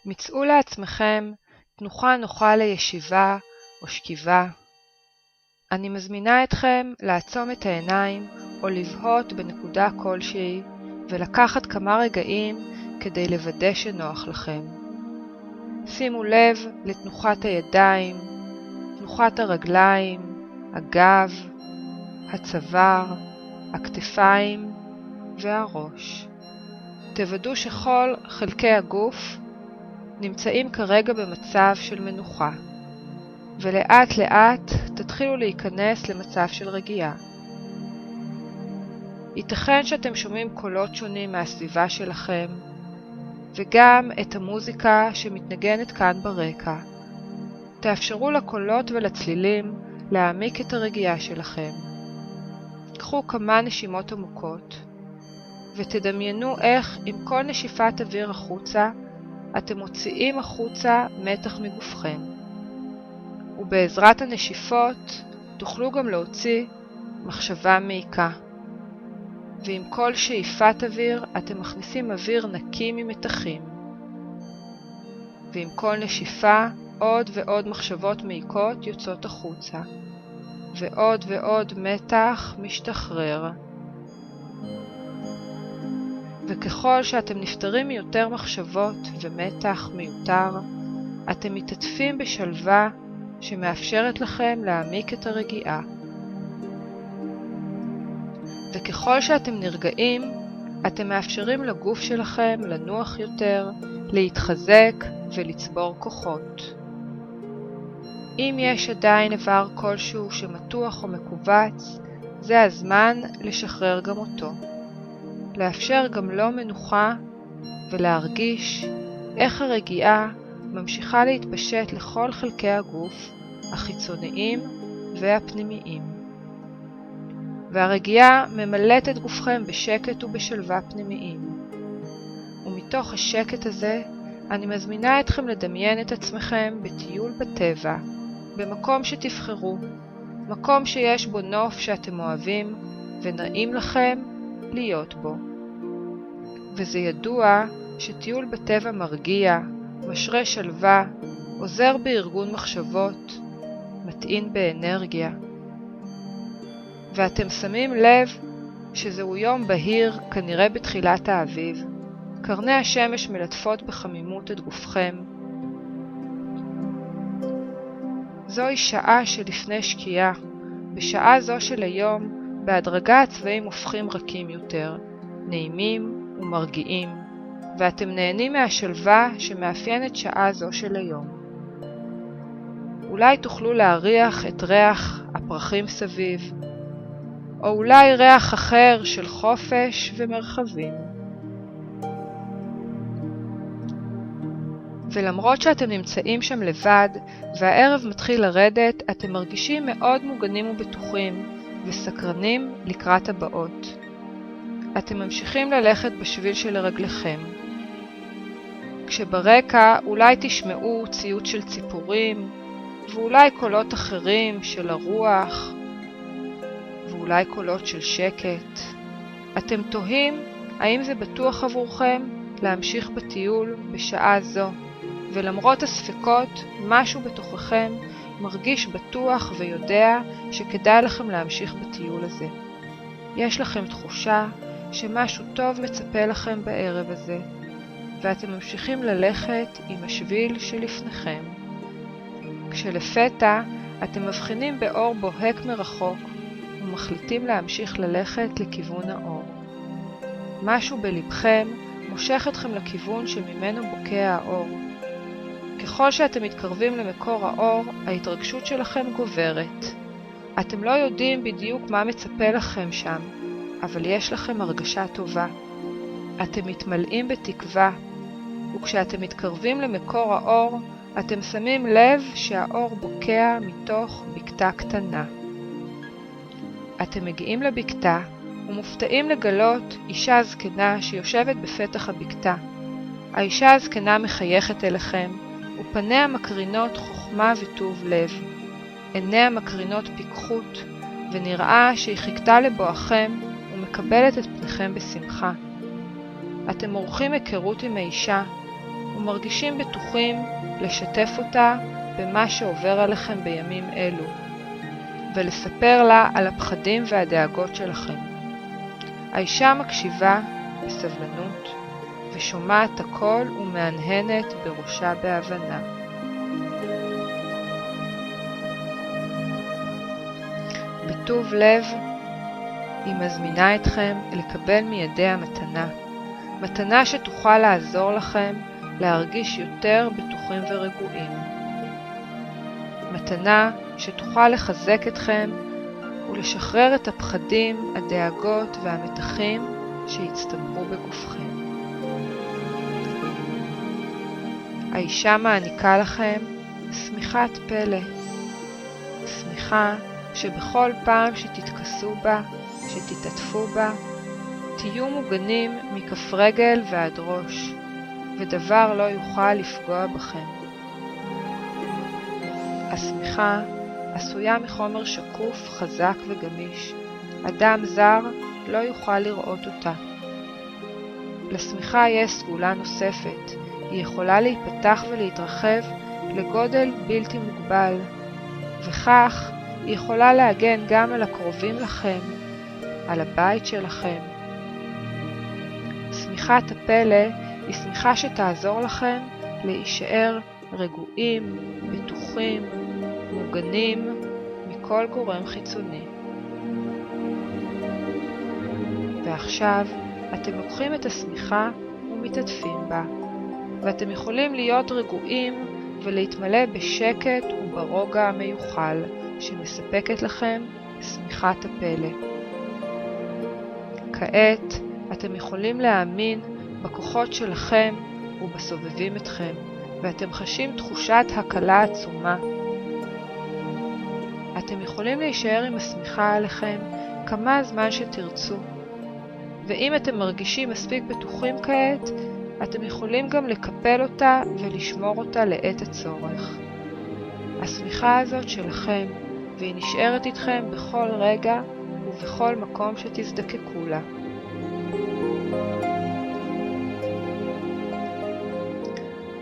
מצאו לעצמכם תנוחה נוחה לישיבה או שכיבה. אני מזמינה אתכם לעצום את העיניים או לבהות בנקודה כלשהי ולקחת כמה רגעים כדי לוודא שנוח לכם. שימו לב לתנוחת הידיים, תנוחת הרגליים, הגב, הצוואר, הכתפיים והראש. תוודאו שכל חלקי הגוף נמצאים כרגע במצב של מנוחה, ולאט לאט תתחילו להיכנס למצב של רגיעה. ייתכן שאתם שומעים קולות שונים מהסביבה שלכם, וגם את המוזיקה שמתנגנת כאן ברקע. תאפשרו לקולות ולצלילים להעמיק את הרגיעה שלכם. קחו כמה נשימות עמוקות, ותדמיינו איך עם כל נשיפת אוויר החוצה, אתם מוציאים החוצה מתח מגופכם. ובעזרת הנשיפות תוכלו גם להוציא מחשבה מעיקה. ועם כל שאיפת אוויר אתם מכניסים אוויר נקי ממתחים. ועם כל נשיפה עוד ועוד מחשבות מעיקות יוצאות החוצה. ועוד ועוד מתח משתחרר. וככל שאתם נפטרים מיותר מחשבות ומתח מיותר, אתם מתעטפים בשלווה שמאפשרת לכם להעמיק את הרגיעה. וככל שאתם נרגעים, אתם מאפשרים לגוף שלכם לנוח יותר, להתחזק ולצבור כוחות. אם יש עדיין איבר כלשהו שמתוח או מקובץ, זה הזמן לשחרר גם אותו. לאפשר גם לו מנוחה ולהרגיש איך הרגיעה ממשיכה להתפשט לכל חלקי הגוף, החיצוניים והפנימיים. והרגיעה ממלאת את גופכם בשקט ובשלווה פנימיים. ומתוך השקט הזה אני מזמינה אתכם לדמיין את עצמכם בטיול בטבע, במקום שתבחרו, מקום שיש בו נוף שאתם אוהבים ונעים לכם להיות בו. וזה ידוע שטיול בטבע מרגיע, משרה שלווה, עוזר בארגון מחשבות, מטעין באנרגיה. ואתם שמים לב שזהו יום בהיר, כנראה בתחילת האביב. קרני השמש מלטפות בחמימות את גופכם. זוהי שעה שלפני שקיעה. בשעה זו של היום, בהדרגה הצבעים הופכים רכים יותר, נעימים ומרגיעים, ואתם נהנים מהשלווה שמאפיינת שעה זו של היום. אולי תוכלו להריח את ריח הפרחים סביב, או אולי ריח אחר של חופש ומרחבים. ולמרות שאתם נמצאים שם לבד והערב מתחיל לרדת, אתם מרגישים מאוד מוגנים ובטוחים וסקרנים לקראת הבאות. אתם ממשיכים ללכת בשביל שלרגליכם. כשברקע אולי תשמעו ציוט של ציפורים, ואולי קולות אחרים של הרוח, ואולי קולות של שקט. אתם תוהים האם זה בטוח עבורכם להמשיך בטיול בשעה זו, ולמרות הספקות, משהו בתוככם מרגיש בטוח ויודע שכדאי לכם להמשיך בטיול הזה. יש לכם תחושה שמשהו טוב מצפה לכם בערב הזה, ואתם ממשיכים ללכת עם השביל שלפניכם. כשלפתע אתם מבחינים באור בוהק מרחוק, ומחליטים להמשיך ללכת לכיוון האור. משהו בלבכם מושך אתכם לכיוון שממנו בוקע האור. ככל שאתם מתקרבים למקור האור, ההתרגשות שלכם גוברת. אתם לא יודעים בדיוק מה מצפה לכם שם, אבל יש לכם הרגשה טובה. אתם מתמלאים בתקווה, וכשאתם מתקרבים למקור האור, אתם שמים לב שהאור בוקע מתוך בקתה קטנה. אתם מגיעים לבקתה ומופתעים לגלות אישה זקנה שיושבת בפתח הבקתה. האישה הזקנה מחייכת אליכם, ופניה מקרינות חוכמה וטוב לב. עיניה מקרינות פיקחות, ונראה שהיא חיכתה לבואכם ומקבלת את פניכם בשמחה. אתם עורכים היכרות עם האישה, ומרגישים בטוחים לשתף אותה במה שעובר עליכם בימים אלו, ולספר לה על הפחדים והדאגות שלכם. האישה מקשיבה בסבלנות ושומעת הכל ומהנהנת בראשה בהבנה. בטוב לב היא מזמינה אתכם לקבל מידיה מתנה שתוכל לעזור לכם להרגיש יותר בטוחים ורגועים. מתנה שתוכל לחזק אתכם ולשחרר את הפחדים, הדאגות והמתחים שהצטברו בגופכם. האישה מעניקה לכם שמיכת פלא, שמיכה שבכל פעם שתתכסו בה, שתתעטפו בה, תהיו מוגנים מכף רגל ועד ראש, ודבר לא יוכל לפגוע בכם. השמיכה עשויה מחומר שקוף, חזק וגמיש. אדם זר לא יוכל לראות אותה. לשמיכה יש סגולה נוספת. היא יכולה להיפתח ולהתרחב לגודל בלתי מוגבל, וכך היא יכולה להגן גם על הקרובים לכם, על הבית שלכם. שמיכת הפלא היא שמיכה שתעזור לכם להישאר רגועים, בטוחים, מוגנים מכל גורם חיצוני. ועכשיו אתם לוקחים את השמיכה ומתעטפים בה, ואתם יכולים להיות רגועים ולהתמלא בשקט וברוגע המיוחל שמספקת לכם שמיכת הפלא. כעת אתם יכולים להאמין בכוחות שלכם ובסובבים אתכם, ואתם חשים תחושת הקלה עצומה. אתם יכולים להישאר עם השמיכה עליכם כמה זמן שתרצו, ואם אתם מרגישים מספיק בטוחים כעת, אתם יכולים גם לקפל אותה ולשמור אותה לעת הצורך. השמיכה הזאת שלכם, והיא נשארת איתכם בכל רגע ובכל מקום שתזדקקו לה.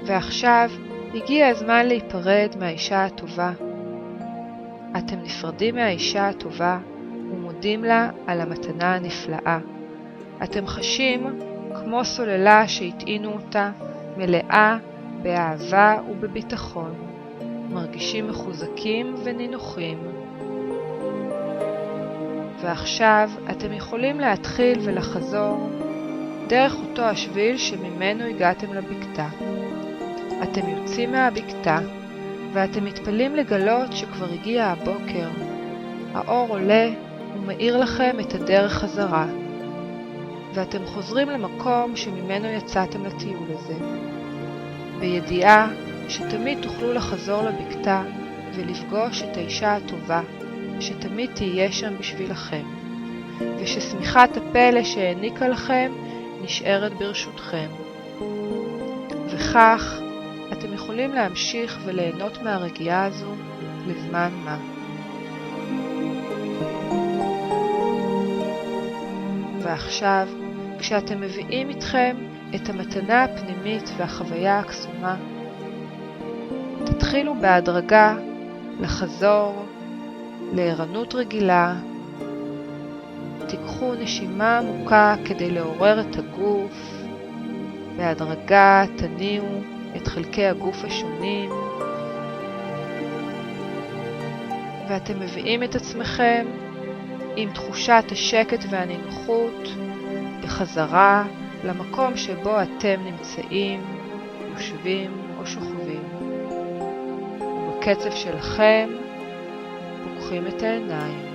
ועכשיו הגיע הזמן להיפרד מהאישה הטובה. אתם נפרדים מהאישה הטובה ומודים לה על המתנה הנפלאה. אתם חשים כמו סוללה שהטעינו אותה, מלאה באהבה ובביטחון. מרגישים מחוזקים ונינוחים. ועכשיו אתם יכולים להתחיל ולחזור דרך אותו השביל שממנו הגעתם לבקתה. אתם יוצאים מהבקתה ואתם מתפלאים לגלות שכבר הגיע הבוקר. האור עולה ומאיר לכם את הדרך חזרה, ואתם חוזרים למקום שממנו יצאתם לטיול הזה, בידיעה שתמיד תוכלו לחזור לבקתה ולפגוש את האישה הטובה שתמיד תהיה שם בשבילכם, וששמיכת הפלא שהעניקה לכם נשארת ברשותכם. וכך אתם יכולים להמשיך וליהנות מהרגיעה הזו לזמן מה. ועכשיו, כשאתם מביאים איתכם את המתנה הפנימית והחוויה הקסומה, תתחילו בהדרגה לחזור לערנות רגילה. תיקחו נשימה עמוקה כדי לעורר את הגוף. בהדרגה תניעו את חלקי הגוף השונים, ואתם מביאים את עצמכם עם תחושת השקט והנינוחות בחזרה למקום שבו אתם נמצאים, יושבים או שוכבים. ובקצב שלכם פוקחים את העיניים.